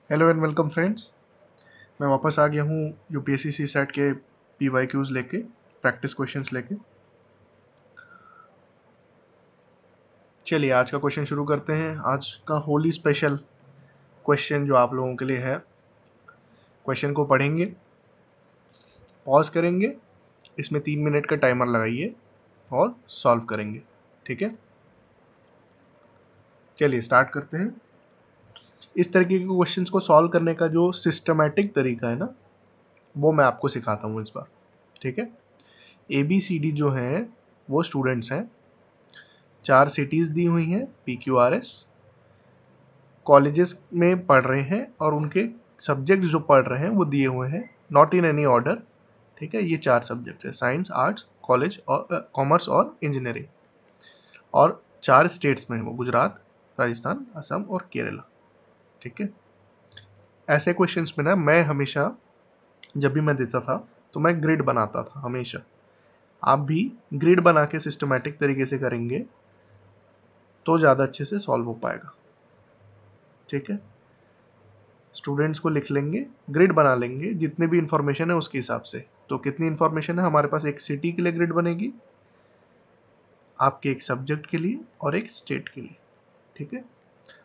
Hello and welcome friends. मैं वापस आ गया हूँ यूपीएससी सी सेट के PYQs लेके, प्रैक्टिस क्वेश्चंस लेके। चलिए आज का क्वेश्चन शुरू करते हैं। आज का होली स्पेशल क्वेश्चन जो आप लोगों के लिए है, क्वेश्चन को पढ़ेंगे, पॉज करेंगे, इसमें 3 मिनट का टाइमर लगाइए और सॉल्व करेंगे। ठीक है, चलिए स्टार्ट करते हैं। इस तरीके के क्वेश्चंस को सॉल्व करने का जो सिस्टमैटिक तरीका है ना, वो मैं आपको सिखाता हूँ इस बार। ठीक है, ABCD जो है वो स्टूडेंट्स हैं, 4 सिटीज़ दी हुई हैं, PQRS कॉलेजेस में पढ़ रहे हैं और उनके सब्जेक्ट जो पढ़ रहे हैं वो दिए हुए हैं, नॉट इन एनी ऑर्डर। ठीक है, ये 4 सब्जेक्ट्स है, साइंस, आर्ट्स, कॉलेज और कॉमर्स और इंजीनियरिंग। और 4 स्टेट्स में है वो, गुजरात, राजस्थान, असम और केरला। ठीक है, ऐसे क्वेश्चंस में ना मैं हमेशा जब भी मैं देता था तो मैं ग्रिड बनाता था हमेशा। आप भी ग्रिड बना के सिस्टमैटिक तरीके से करेंगे तो ज़्यादा अच्छे से सॉल्व हो पाएगा। ठीक है, स्टूडेंट्स को लिख लेंगे, ग्रिड बना लेंगे जितने भी इंफॉर्मेशन है उसके हिसाब से। तो कितनी इंफॉर्मेशन है हमारे पास, एक सिटी के लिए ग्रिड बनेगी, आपके एक सब्जेक्ट के लिए और एक स्टेट के लिए। ठीक है,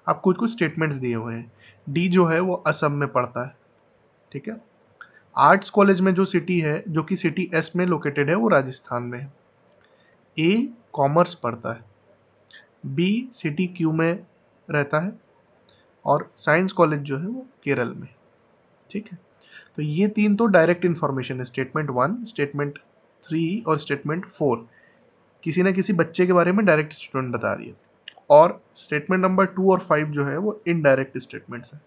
आप कुछ कुछ स्टेटमेंट्स दिए हुए हैं। डी जो है वो असम में पड़ता है। ठीक है, आर्ट्स कॉलेज में जो सिटी है, जो कि सिटी एस में लोकेटेड है, वो राजस्थान में है। ए कॉमर्स पड़ता है, बी सिटी क्यू में रहता है और साइंस कॉलेज जो है वो केरल में। ठीक है, तो ये 3 तो डायरेक्ट इन्फॉर्मेशन है, स्टेटमेंट 1, स्टेटमेंट 3 और स्टेटमेंट 4 किसी ना किसी बच्चे के बारे में डायरेक्ट स्टेटमेंट बता रही है। और स्टेटमेंट नंबर 2 और 5 जो है वो इनडायरेक्ट स्टेटमेंट्स है।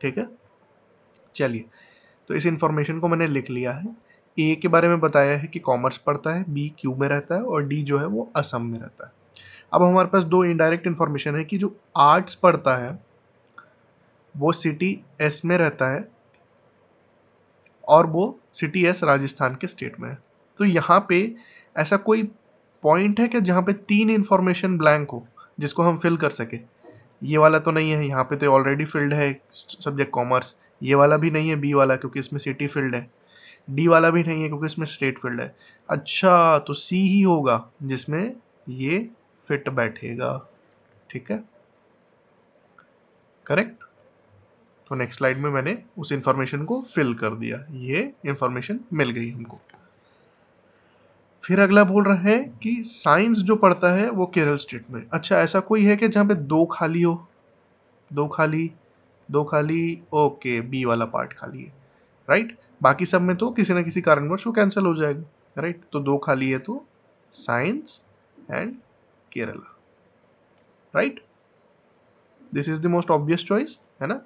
ठीक है, चलिए तो इस इन्फॉर्मेशन को मैंने लिख लिया है। ए के बारे में बताया है कि कॉमर्स पढ़ता है, बी क्यू में रहता है और डी जो है वो असम में रहता है। अब हमारे पास 2 इनडायरेक्ट इन्फॉर्मेशन है कि जो आर्ट्स पढ़ता है वो सिटी एस में रहता है और वो सिटी एस राजस्थान के स्टेट में है। तो यहाँ पे ऐसा कोई पॉइंट है कि जहाँ पे 3 इन्फॉर्मेशन ब्लैंक हो जिसको हम फिल कर सके? ये वाला तो नहीं है, यहाँ पे तो ऑलरेडी फिल्ड है सब्जेक्ट कॉमर्स। ये वाला भी नहीं है, बी वाला, क्योंकि इसमें सिटी फील्ड है। डी वाला भी नहीं है क्योंकि इसमें स्टेट फील्ड है। अच्छा, तो सी ही होगा जिसमें ये फिट बैठेगा। ठीक है, करेक्ट। तो नेक्स्ट स्लाइड में मैंने उस इंफॉर्मेशन को फिल कर दिया, ये इंफॉर्मेशन मिल गई हमको। फिर अगला बोल रहा है कि साइंस जो पढ़ता है वो केरल स्टेट में। अच्छा, ऐसा कोई है कि जहाँ पे 2 खाली हो? 2 खाली, 2 खाली, ओके, बी वाला पार्ट खाली है, राइट। बाकी सब में तो किसी ना किसी कारणवश वो कैंसिल हो जाएगा, राइट। तो 2 खाली है तो science and Kerala, right. This is the most obvious choice, है ना।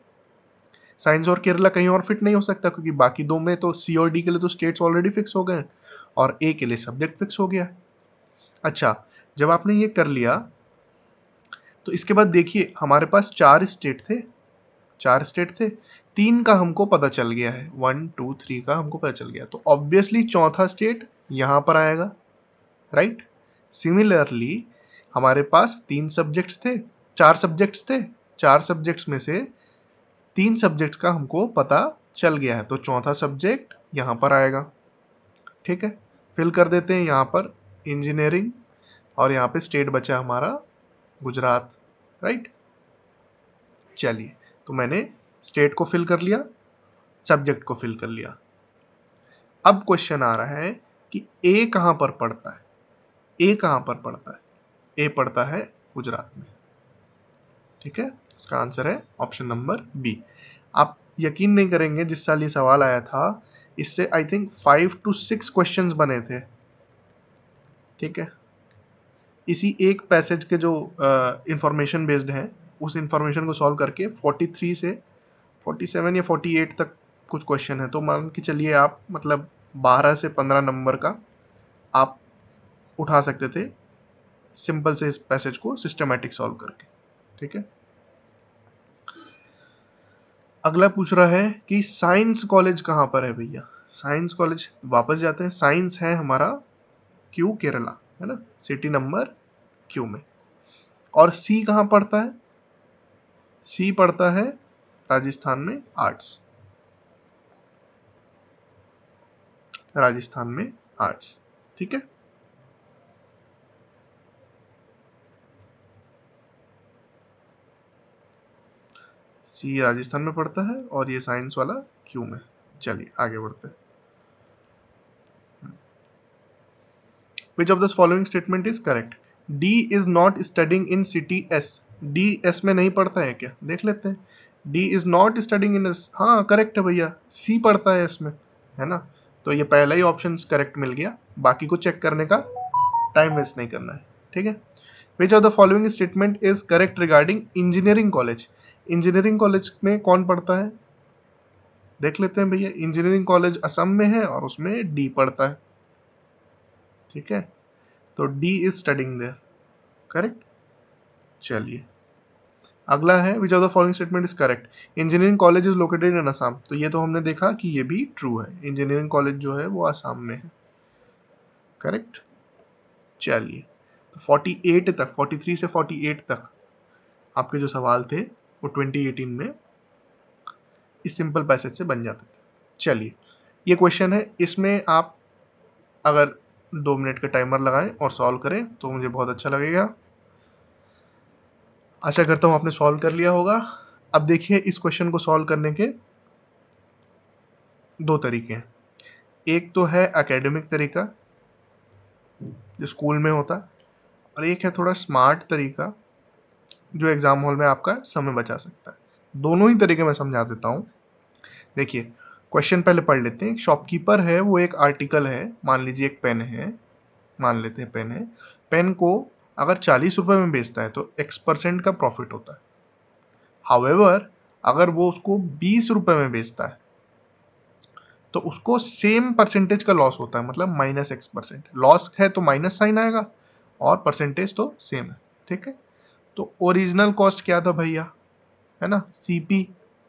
साइंस और केरला कहीं और फिट नहीं हो सकता क्योंकि बाकी 2 में तो सी और डी के लिए तो स्टेट्स ऑलरेडी फिक्स हो गए हैं और ए के लिए सब्जेक्ट फिक्स हो गया है। अच्छा, जब आपने ये कर लिया तो इसके बाद देखिए हमारे पास 4 स्टेट थे, 4 स्टेट थे, 3 का हमको पता चल गया है, 1 2 3 का हमको पता चल गया, तो ऑब्वियसली चौथा स्टेट यहाँ पर आएगा, राइट। सिमिलरली हमारे पास 3 सब्जेक्ट्स थे, 4 सब्जेक्ट्स थे, 4 सब्जेक्ट्स में से 3 सब्जेक्ट्स का हमको पता चल गया है, तो चौथा सब्जेक्ट यहाँ पर आएगा। ठीक है, फिल कर देते हैं यहाँ पर इंजीनियरिंग और यहाँ पे स्टेट बचा हमारा गुजरात, राइट। चलिए, तो मैंने स्टेट को फिल कर लिया, सब्जेक्ट को फिल कर लिया। अब क्वेश्चन आ रहा है कि ए कहाँ पर पढ़ता है? ए कहाँ पर पढ़ता है? ए पढ़ता है गुजरात में। ठीक है, इसका आंसर है ऑप्शन नंबर बी। आप यकीन नहीं करेंगे, जिस साल ये सवाल आया था इससे आई थिंक 5 to 6 क्वेश्चंस बने थे। ठीक है, इसी एक पैसेज के जो इंफॉर्मेशन बेस्ड है उस इंफॉर्मेशन को सॉल्व करके 43 से 47 या 48 तक कुछ क्वेश्चन है। तो मान के चलिए आप मतलब 12 से 15 नंबर का आप उठा सकते थे सिंपल से इस पैसेज को सिस्टमैटिक सॉल्व करके। ठीक है, अगला पूछ रहा है कि साइंस कॉलेज कहाँ पर है भैया? साइंस कॉलेज, वापस जाते हैं, साइंस है हमारा क्यू केरला, है ना, सिटी नंबर क्यू में। और सी कहाँ पड़ता है? सी पड़ता है राजस्थान में आर्ट्स, राजस्थान में आर्ट्स, ठीक है। सी राजस्थान में पड़ता है और ये साइंस वाला क्यू में। चलिए आगे बढ़ते हैं। Which of the following statement is correct? D is not studying in city S. D S में नहीं पढ़ता है क्या, देख लेते हैं। D is not studying in S, हाँ करेक्ट है भैया, C पढ़ता है इसमें, है ना। तो ये पहला ही ऑप्शन करेक्ट मिल गया, बाकी को चेक करने का टाइम वेस्ट नहीं करना है, ठीक है। Which of the following statement is correct regarding engineering college? Engineering college में कौन पढ़ता है, देख लेते हैं भैया। इंजीनियरिंग कॉलेज असम में है और उसमें डी पढ़ता है, ठीक है। तो D is studying there, correct. चलिए अगला है which of the following statement is correct? Engineering college is located in Assam. तो ये तो हमने देखा कि ये भी ट्रू है, इंजीनियरिंग कॉलेज जो है वो असम में है, करेक्ट। चलिए तो 48 तक, 43 से 48 तक आपके जो सवाल थे वो 2018 में इस सिंपल पैसेज से बन जाते थे। चलिए ये क्वेश्चन है, इसमें आप अगर 2 मिनट का टाइमर लगाएं और सॉल्व करें तो मुझे बहुत अच्छा लगेगा। आशा करता हूँ आपने सॉल्व कर लिया होगा। अब देखिए इस क्वेश्चन को सॉल्व करने के 2 तरीके हैं। एक तो है एकेडमिक तरीका जो स्कूल में होता, और एक है थोड़ा स्मार्ट तरीका जो एग्जाम हॉल में आपका समय बचा सकता है। दोनों ही तरीके मैं समझा देता हूँ। देखिए क्वेश्चन पहले पढ़ लेते हैं। शॉपकीपर है, वो एक आर्टिकल है, मान लीजिए एक पेन है, मान लेते हैं पेन है। पेन को अगर 40 रुपए में बेचता है तो X% का प्रॉफिट होता है। हाउएवर अगर वो उसको 20 रुपए में बेचता है तो उसको सेम परसेंटेज का लॉस होता है, मतलब -X%। लॉस है तो माइनस साइन आएगा और परसेंटेज तो सेम है, ठीक है। तो ओरिजिनल कॉस्ट क्या था भैया, है ना, CP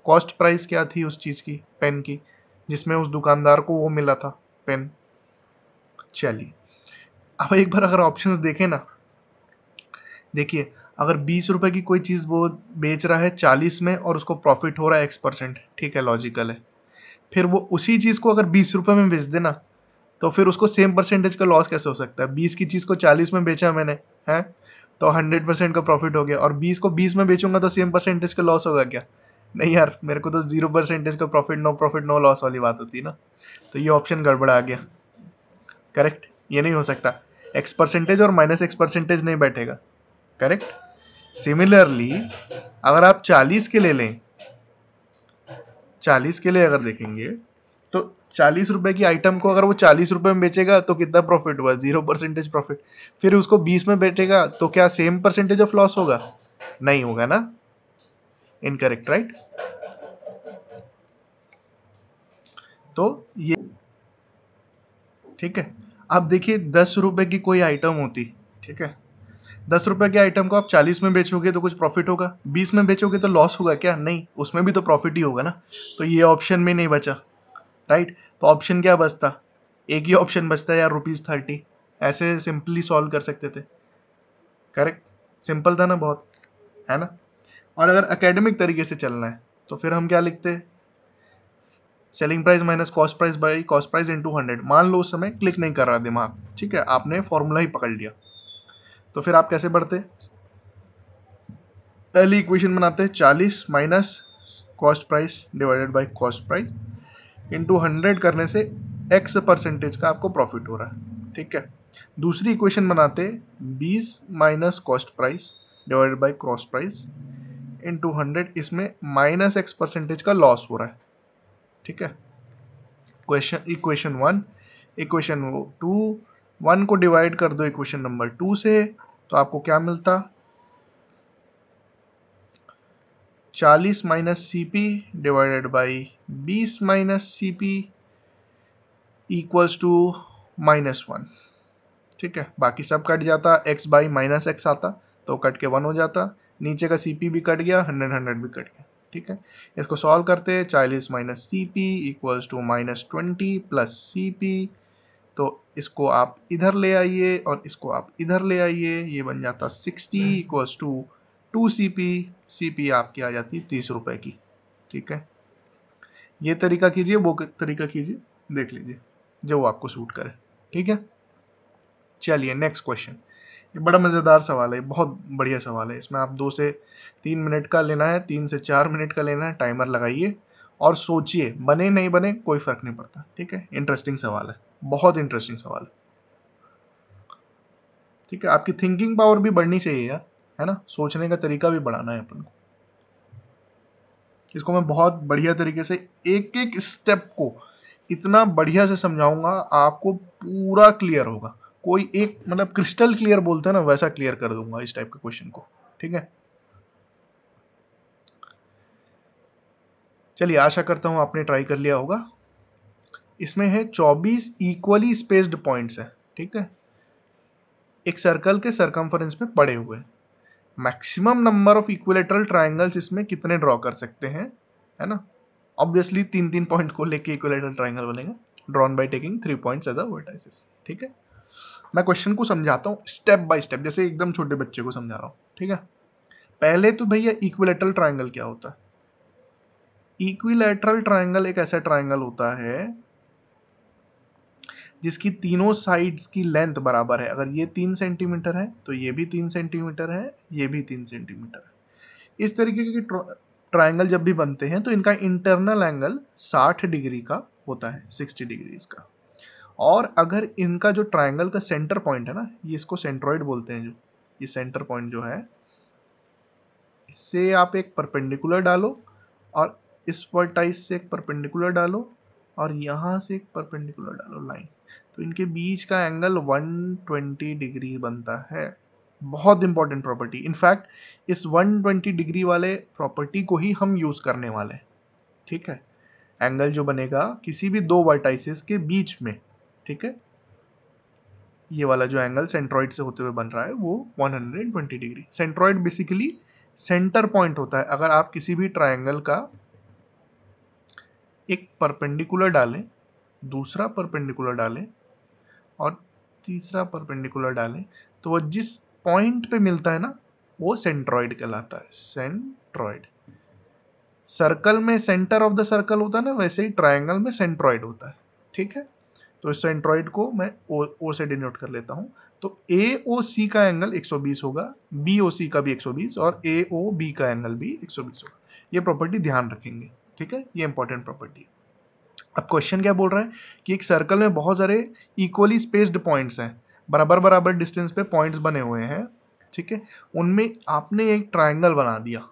कॉस्ट प्राइस क्या थी उस चीज़ की, पेन की, जिसमें उस दुकानदार को वो मिला था पेन। चलिए अब एक बार अगर ऑप्शंस देखें ना, देखिए अगर 20 रुपए की कोई चीज़ वो बेच रहा है 40 में और उसको प्रॉफिट हो रहा है X%, ठीक है, लॉजिकल है। फिर वो उसी चीज़ को अगर 20 रुपए में बेच देना तो फिर उसको सेम परसेंटेज का लॉस कैसे हो सकता है? 20 की चीज़ को 40 में बेचा मैंने, है, तो 100% का प्रॉफिट हो गया, और 20 को 20 में बेचूंगा तो सेम परसेंटेज का लॉस होगा क्या? नहीं यार, मेरे को तो 0% का प्रॉफिट नो लॉस वाली बात होती है ना। तो ये ऑप्शन गड़बड़ा गया, करेक्ट, ये नहीं हो सकता। X% और -X% नहीं बैठेगा, करेक्ट। सिमिलरली अगर आप 40 के ले लें, 40 के लिए अगर देखेंगे तो 40 रुपए की आइटम को अगर वो 40 रुपए में बेचेगा तो कितना प्रॉफिट हुआ? 0% प्रॉफिट। फिर उसको 20 में बेचेगा तो क्या सेम परसेंटेज ऑफ लॉस होगा? नहीं होगा ना, इनकरेक्ट, राइट। तो ये ठीक है। अब देखिए 10 रुपए की कोई आइटम होती, ठीक है, 10 रुपए की आइटम को आप 40 में बेचोगे तो कुछ प्रॉफिट होगा, 20 में बेचोगे तो लॉस होगा क्या? नहीं, उसमें भी तो प्रॉफिट ही होगा ना। तो ये ऑप्शन में नहीं बचा, राइट। तो ऑप्शन क्या बचता? एक ही ऑप्शन बचता है यार, ₹30। ऐसे सिंपली सॉल्व कर सकते थे, करेक्ट, सिंपल था ना बहुत, है ना। और अगर एकेडमिक तरीके से चलना है तो फिर हम क्या लिखते हैं? Selling price minus cost price by cost price into 100। मान लो उस समय क्लिक नहीं कर रहा दिमाग, ठीक है, आपने फॉर्मूला ही पकड़ लिया, तो फिर आप कैसे बढ़ते? पहली इक्वेशन बनाते हैं, 40 minus cost price divided by cost price into 100 करने से X% का आपको प्रॉफिट हो रहा है, ठीक है। दूसरी इक्वेशन बनाते, 20 minus cost price divided by cost price into 100, इसमें -X% का लॉस हो रहा है, ठीक है। इक्वेशन 1, इक्वेशन 2, 1 को डिवाइड कर दो इक्वेशन नंबर 2 से तो आपको क्या मिलता? 40 minus CP divided by 20 minus CP equals to -1, ठीक है। बाकी सब कट जाता, x बाई -x आता तो कट के 1 हो जाता, नीचे का CP भी कट गया, 100 भी कट गया, ठीक है। इसको सॉल्व करते, 40 minus CP equals to -20 plus CP। तो इसको आप इधर ले आइए और इसको आप इधर ले आइए, ये बन जाता 60 इक्वल्स टू 2 CP। CP आपकी आ जाती 30 रुपए की, ठीक है, ये तरीका कीजिए, वो तरीका कीजिए, देख लीजिए जो वो आपको सूट करे। ठीक है, चलिए नेक्स्ट क्वेश्चन। ये बड़ा मज़ेदार सवाल है, बहुत बढ़िया सवाल है। इसमें आप 2 से 3 मिनट का लेना है, 3 से 4 मिनट का लेना है, टाइमर लगाइए और सोचिए, बने नहीं बने कोई फर्क नहीं पड़ता। ठीक है, इंटरेस्टिंग सवाल है, बहुत इंटरेस्टिंग सवाल है। ठीक है, आपकी थिंकिंग पावर भी बढ़नी चाहिए यार, है ना, सोचने का तरीका भी बढ़ाना है अपन को। इसको मैं बहुत बढ़िया तरीके से एक एक स्टेप को इतना बढ़िया से समझाऊंगा, आपको पूरा क्लियर होगा। कोई एक मतलब क्रिस्टल क्लियर बोलते हैं ना, वैसा क्लियर कर दूंगा इस टाइप के क्वेश्चन को। ठीक है, चलिए आशा करता हूं आपने ट्राई कर लिया होगा। इसमें है 24 इक्वली स्पेस्ड पॉइंट्स है। ठीक है, एक सर्कल के सरकमफरेंस पे पड़े हुए। Maximum number of equilateral triangles इसमें कितने ड्रॉ कर सकते हैं, है ना। ऑब्वियसली 3-3 पॉइंट को लेके इक्विलेटरल ट्राइंगल बनेगा, drawn by taking 3 points as a vertices. ठीक है, मैं क्वेश्चन को समझाता हूँ स्टेप बाय स्टेप, जैसे एकदम छोटे बच्चे को समझा रहा हूँ। ठीक है, पहले तो भैया इक्विलेटरल ट्राइंगल क्या होता है। इक्विलेटरल ट्राइंगल एक ऐसा ट्राइंगल होता है जिसकी तीनों साइड्स की लेंथ बराबर है। अगर ये 3 सेंटीमीटर है तो ये भी 3 सेंटीमीटर है, ये भी 3 सेंटीमीटर है। इस तरीके के ट्राइंगल जब भी बनते हैं तो इनका इंटरनल एंगल 60 डिग्री का होता है, 60 डिग्रीज का। और अगर इनका जो ट्राइंगल का सेंटर पॉइंट है ना, ये इसको सेंट्रॉइड बोलते हैं, जो ये सेंटर पॉइंट जो है, इससे आप एक परपेंडिकुलर डालो और इस वर्टाइस से एक परपेंडिकुलर डालो और यहाँ से एक परपेंडिकुलर डालो लाइन, तो इनके बीच का एंगल 120 डिग्री बनता है। बहुत इंपॉर्टेंट प्रॉपर्टी, इनफैक्ट इस 120 डिग्री वाले प्रॉपर्टी को ही हम यूज करने वाले हैं। ठीक है, एंगल जो बनेगा किसी भी दो वर्टाइसेस के बीच में। ठीक है, ये वाला जो एंगल सेंट्रॉइड से होते हुए बन रहा है वो 120 degree. Centroid basically centre point होता है। अगर आप किसी भी ट्राइंगल का एक परपेंडिकुलर डालें, दूसरा परपेंडिकुलर डालें और तीसरा परपेंडिकुलर डालें, तो वो जिस पॉइंट पे मिलता है ना, वो सेंट्रॉइड कहलाता है, सेंट्रॉइड। सर्कल में सेंटर ऑफ द सर्कल होता है ना, वैसे ही ट्राइंगल में सेंट्रॉइड होता है। ठीक है, तो इस सेंट्रॉइड को मैं ओ से डिनोट कर लेता हूँ। तो ए ओ सी का एंगल 120 होगा, बी ओ सी का भी 120 और ए ओ बी का एंगल भी 120 होगा। ये प्रॉपर्टी ध्यान रखेंगे। ठीक है, ये इंपॉर्टेंट प्रॉपर्टी। अब क्वेश्चन क्या बोल रहा है कि एक सर्कल में बहुत सारे इक्वली स्पेस्ड पॉइंट्स हैं, बराबर बराबर डिस्टेंस पे पॉइंट्स बने हुए हैं। ठीक है, उनमें आपने एक ट्राइंगल बना दिया,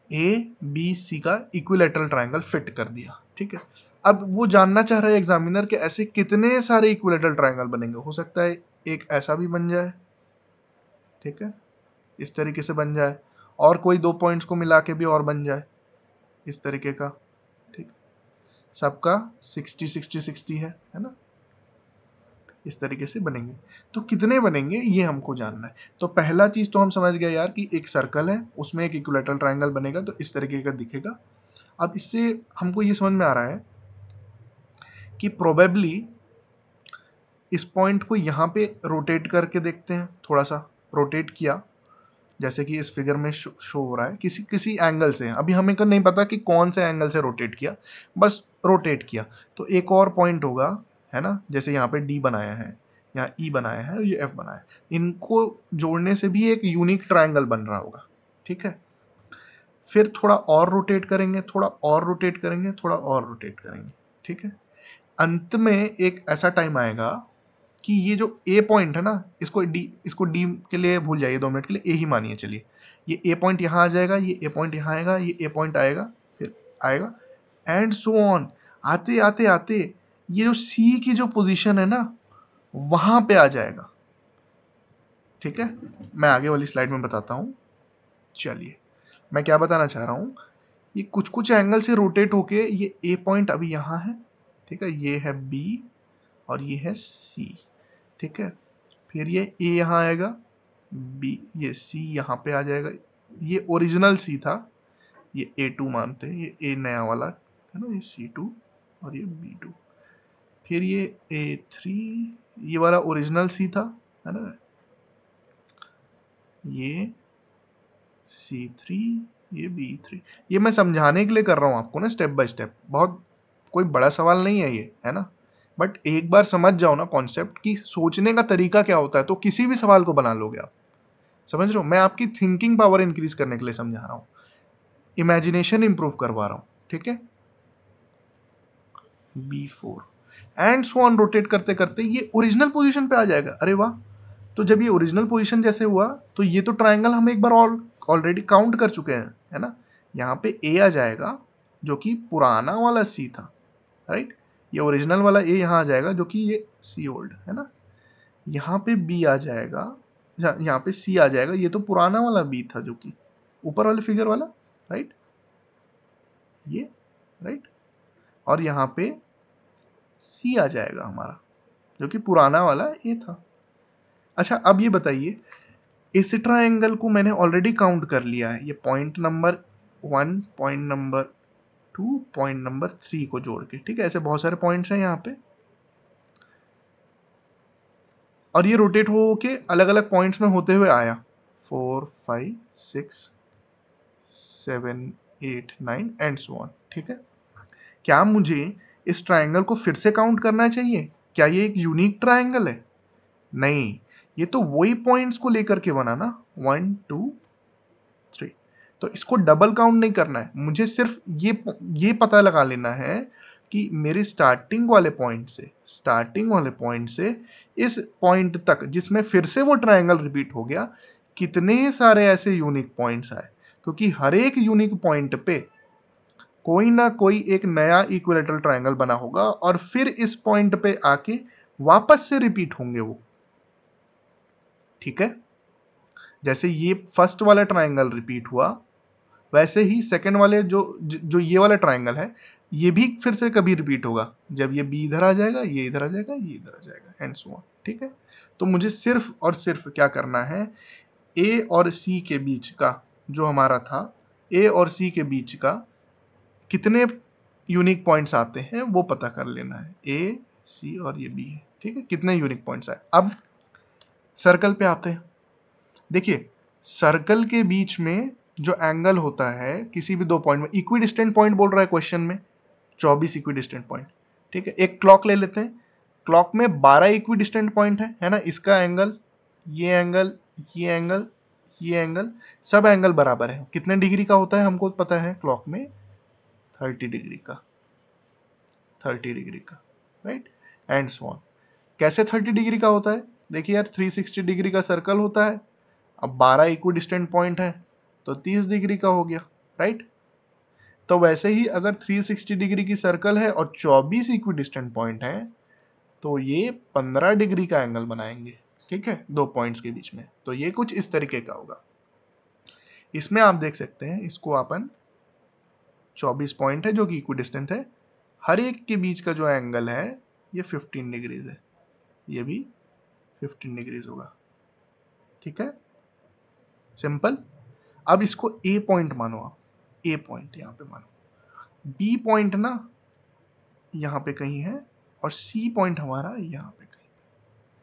ए बी सी का इक्विलेटरल ट्राइंगल फिट कर दिया। ठीक है, अब वो जानना चाह रहा है एग्जामिनर के ऐसे कितने सारे इक्विलेटरल ट्राइंगल बनेंगे। हो सकता है एक ऐसा भी बन जाए, ठीक है, इस तरीके से बन जाए, और कोई दो पॉइंट्स को मिला के भी और बन जाए इस तरीके का। ठीक, सबका 60-60-60 है ना, इस तरीके से बनेंगे। तो कितने बनेंगे ये हमको जानना है। तो पहला चीज तो हम समझ गए यार कि एक सर्कल है, उसमें एक इक्विलेटरल ट्राइंगल बनेगा, तो इस तरीके का दिखेगा। अब इससे हमको ये समझ में आ रहा है कि प्रोबेबली इस पॉइंट को यहाँ पे रोटेट करके देखते हैं, थोड़ा सा रोटेट किया, जैसे कि इस फिगर में शो हो रहा है, किसी किसी एंगल से। अभी हमें को नहीं पता कि कौन से एंगल से रोटेट किया, बस रोटेट किया। तो एक और पॉइंट होगा, है ना, जैसे यहाँ पे डी बनाया है, यहाँ ई बनाया है और ये एफ बनाया है, इनको जोड़ने से भी एक यूनिक ट्राइंगल बन रहा होगा। ठीक है, फिर थोड़ा और रोटेट करेंगे, थोड़ा और रोटेट करेंगे, थोड़ा और रोटेट करेंगे। ठीक है, अंत में एक ऐसा टाइम आएगा कि ये जो ए पॉइंट है ना, इसको डी के लिए भूल जाइए, 2 मिनट के लिए ए ही मानिए। चलिए, ये ए पॉइंट यहाँ आ जाएगा, ये ए पॉइंट यहाँ आएगा, ये ए पॉइंट आएगा, फिर आएगा एंड सो ऑन। आते आते आते ये जो सी की जो पोजीशन है ना, वहां पे आ जाएगा। ठीक है, मैं आगे वाली स्लाइड में बताता हूँ। चलिए, मैं क्या बताना चाह रहा हूँ, ये कुछ कुछ एंगल से रोटेट होके ये ए पॉइंट अभी यहाँ है। ठीक है, ये है बी और ये है सी। ठीक है, फिर ये ए यहाँ आएगा, बी, ये सी यहाँ पे आ जाएगा। ये ओरिजिनल सी था, ये A2 मानते हैं, ये ए नया वाला है ना, ये C2 और ये B2। फिर ये A3, ये वाला ओरिजिनल सी था, है ना, ये C3 ये B3, ये मैं समझाने के लिए कर रहा हूँ आपको ना, स्टेप बाय स्टेप। बहुत कोई बड़ा सवाल नहीं है ये, है ना। बट एक बार समझ जाओ ना कॉन्सेप्ट की सोचने का तरीका क्या होता है, तो किसी भी सवाल को बना लोगे आप। समझ रहे हो, मैं आपकी थिंकिंग पावर इंक्रीज करने के लिए समझा रहा हूँ, इमेजिनेशन इंप्रूव करवा रहा हूँ, ठीक है। B4 and so on, rotate करते करते ये ओरिजिनल पोजीशन पे आ जाएगा। अरे वाह, तो जब ये ओरिजिनल पोजीशन जैसे हुआ, तो ये तो ट्रायंगल हम एक बार ऑलरेडी काउंट कर चुके हैं, है ना। यहाँ पे ए आ जाएगा जो कि पुराना वाला सी था, राइट। ये ओरिजिनल वाला ए यहाँ आ जाएगा जो कि ये सी ओल्ड है ना। यहाँ पे बी आ जाएगा, यहाँ पे सी आ जाएगा, ये तो पुराना वाला बी था जो कि ऊपर वाले फिगर वाला, राइट, ये, राइट। और यहाँ पे सी आ जाएगा हमारा जो कि पुराना वाला ए था। अच्छा, अब ये बताइए, इस ट्रायंगल को मैंने ऑलरेडी काउंट कर लिया है, ये point number 1, point number 2, point number 3 को जोड़ के, ठीक है। ऐसे बहुत सारे पॉइंट्स हैं यहाँ पे, और ये रोटेट हो के अलग अलग पॉइंट्स में होते हुए आया 4, 5, 6, 7, 8, 9 एंड सो ऑन, ठीक है। क्या मुझे इस ट्रायंगल को फिर से काउंट करना चाहिए? क्या ये एक यूनिक ट्रायंगल है? नहीं, ये तो वही पॉइंट्स को लेकर के बना ना, 1, 2, 3। तो इसको डबल काउंट नहीं करना है, मुझे सिर्फ ये पता लगा लेना है कि मेरे स्टार्टिंग वाले पॉइंट से इस पॉइंट तक जिसमें फिर से वो ट्रायंगल रिपीट हो गया, कितने सारे ऐसे यूनिक पॉइंट्स आए। क्योंकि हर एक यूनिक पॉइंट पे कोई ना कोई एक नया इक्विलेटरल ट्रायंगल बना होगा, और फिर इस पॉइंट पे आके वापस से रिपीट होंगे वो, ठीक है। जैसे ये फर्स्ट वाला ट्रायंगल रिपीट हुआ, वैसे ही सेकंड वाले जो ये वाला ट्रायंगल है, ये भी फिर से कभी रिपीट होगा। जब ये बी इधर आ जाएगा, ये इधर आ जाएगा, ये इधर आ जाएगा एंड सो ऑन, ठीक है। तो मुझे सिर्फ और सिर्फ क्या करना है, ए और सी के बीच का जो हमारा था, ए और सी के बीच का कितने यूनिक पॉइंट्स आते हैं वो पता कर लेना है। ए, सी और ये बी है, ठीक है। कितने यूनिक पॉइंट्स आए। अब सर्कल पे आते हैं। देखिए, सर्कल के बीच में जो एंगल होता है किसी भी दो पॉइंट में, इक्विडिस्टेंट पॉइंट बोल रहा है क्वेश्चन में, 24 इक्विडिस्टेंट पॉइंट, ठीक है। एक क्लॉक ले लेते हैं, क्लॉक में 12 इक्विडिस्टेंट पॉइंट है ना। इसका एंगल, ये एंगल, ये एंगल, ये एंगल, सब एंगल बराबर है। कितने डिग्री का होता है हमको पता है, क्लॉक में 30 डिग्री का, 30 डिग्री का, राइट एंड सो ऑन। कैसे 30 डिग्री का होता है? देखिए यार, 360 डिग्री का सर्कल होता है। अब 12 इक्विडिस्टेंट पॉइंट है तो 30 डिग्री का हो गया, राइट। तो वैसे ही अगर 360 डिग्री की सर्कल है और 24 इक्विडिस्टेंट पॉइंट है, तो ये 15 डिग्री का एंगल बनाएंगे, ठीक है, दो पॉइंट्स के बीच में। तो ये कुछ इस तरीके का होगा। इसमें आप देख सकते हैं, इसको अपन 24 पॉइंट है जो कि इक्विडिस्टेंट है, हर एक के बीच का जो एंगल है ये 15 डिग्रीज है, ये भी 15 डिग्रीज होगा, ठीक है, सिंपल। अब इसको ए पॉइंट मानो, आप ए पॉइंट यहां पे मानो, बी पॉइंट ना यहां पे कहीं है, और सी पॉइंट हमारा यहां पे कहीं,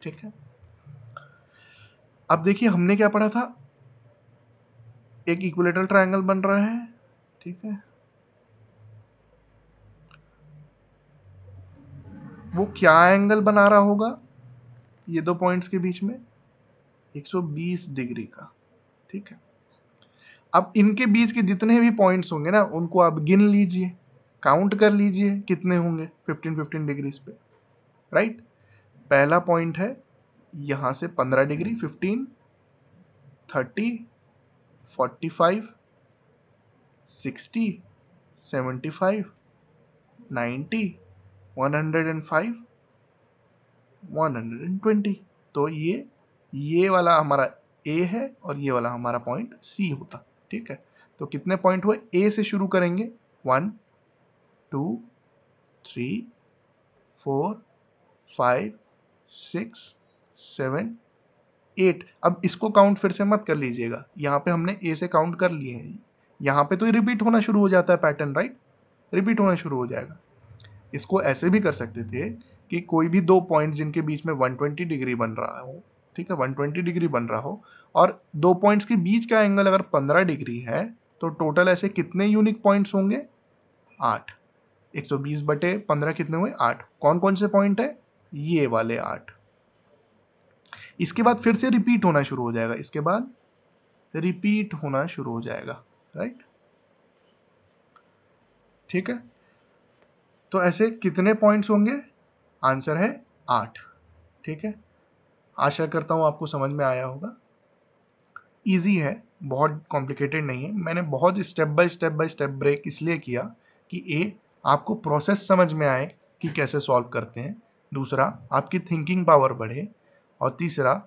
ठीक है। अब देखिए हमने क्या पढ़ा था, एक इक्विलेटरल ट्रायंगल बन रहा है, ठीक है। वो क्या एंगल बना रहा होगा ये दो पॉइंट्स के बीच में, 120 डिग्री का, ठीक है। अब इनके बीच के जितने भी पॉइंट्स होंगे ना, उनको आप गिन लीजिए, काउंट कर लीजिए कितने होंगे 15 डिग्रीज पे, राइट। पहला पॉइंट है यहां से 15 डिग्री, 15, 30, 45, 60, 75, 90, 105, 120। तो ये वाला हमारा ए है और ये वाला हमारा पॉइंट सी होता, ठीक है। तो कितने पॉइंट हुए, ए से शुरू करेंगे, 1, 2, 3, 4, 5, 6, 7, 8। अब इसको काउंट फिर से मत कर लीजिएगा, यहाँ पे हमने ए से काउंट कर लिए हैं, यहाँ पे तो रिपीट होना शुरू हो जाता है पैटर्न, राइट, रिपीट होना शुरू हो जाएगा। इसको ऐसे भी कर सकते थे कि कोई भी दो पॉइंट जिनके बीच में 120 डिग्री बन रहा हो, ठीक है, 120 डिग्री बन रहा हो, और दो पॉइंट्स के बीच का एंगल अगर 15 डिग्री है, तो टोटल ऐसे कितने यूनिक पॉइंट्स होंगे? 8। 120/15 कितने हुए? 8। कौन कौन से पॉइंट है? ये वाले 8। इसके बाद फिर से रिपीट होना शुरू हो जाएगा, इसके बाद रिपीट होना शुरू हो जाएगा, राइट? ठीक है, तो ऐसे कितने पॉइंट्स होंगे? आंसर है 8। ठीक है, आशा करता हूं आपको समझ में आया होगा। इजी है, बहुत कॉम्प्लिकेटेड नहीं है। मैंने बहुत स्टेप बाय स्टेप ब्रेक इसलिए किया कि आपको प्रोसेस समझ में आए कि कैसे सॉल्व करते हैं, दूसरा आपकी थिंकिंग पावर बढ़े, और तीसरा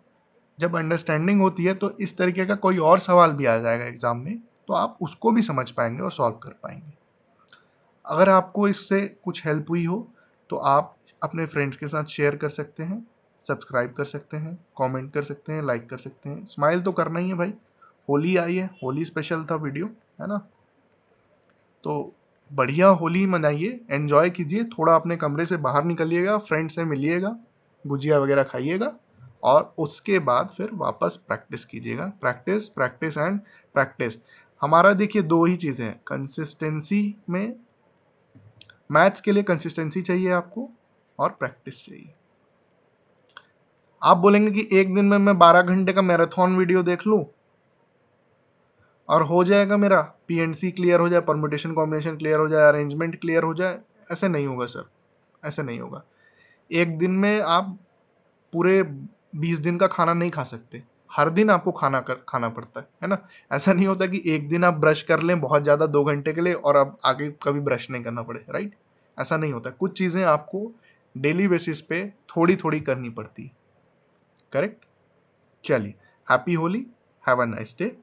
जब अंडरस्टैंडिंग होती है तो इस तरीके का कोई और सवाल भी आ जाएगा एग्जाम में, तो आप उसको भी समझ पाएंगे और सॉल्व कर पाएंगे। अगर आपको इससे कुछ हेल्प हुई हो तो आप अपने फ्रेंड्स के साथ शेयर कर सकते हैं, सब्सक्राइब कर सकते हैं, कमेंट कर सकते हैं, लाइक कर सकते हैं। स्माइल तो करना ही है भाई, होली आई है, होली स्पेशल था वीडियो, है ना? तो बढ़िया होली मनाइए, एंजॉय कीजिए, थोड़ा अपने कमरे से बाहर निकलिएगा, फ्रेंड से मिलिएगा, गुजिया वगैरह खाइएगा, और उसके बाद फिर वापस प्रैक्टिस कीजिएगा। Practice practice and practice. हमारा देखिए दो ही चीज़ें हैं कंसिस्टेंसी में, मैथ्स के लिए कंसिस्टेंसी चाहिए आपको और प्रैक्टिस चाहिए। आप बोलेंगे कि एक दिन में मैं 12 घंटे का मैराथन वीडियो देख लूं और हो जाएगा मेरा, पीएनसी क्लियर हो जाए, परम्यूटेशन कॉम्बिनेशन क्लियर हो जाए, अरेंजमेंट क्लियर हो जाए, ऐसे नहीं होगा सर, ऐसे नहीं होगा। एक दिन में आप पूरे 20 दिन का खाना नहीं खा सकते, हर दिन आपको खाना पड़ता है ना? ऐसा नहीं होता कि एक दिन आप ब्रश कर लें बहुत ज़्यादा 2 घंटे के लिए और अब आगे कभी ब्रश नहीं करना पड़े, राइट? ऐसा नहीं होता, कुछ चीज़ें आपको डेली बेसिस पे थोड़ी थोड़ी करनी पड़ती है, करेक्ट? चलिए, happy Holi, have a nice day.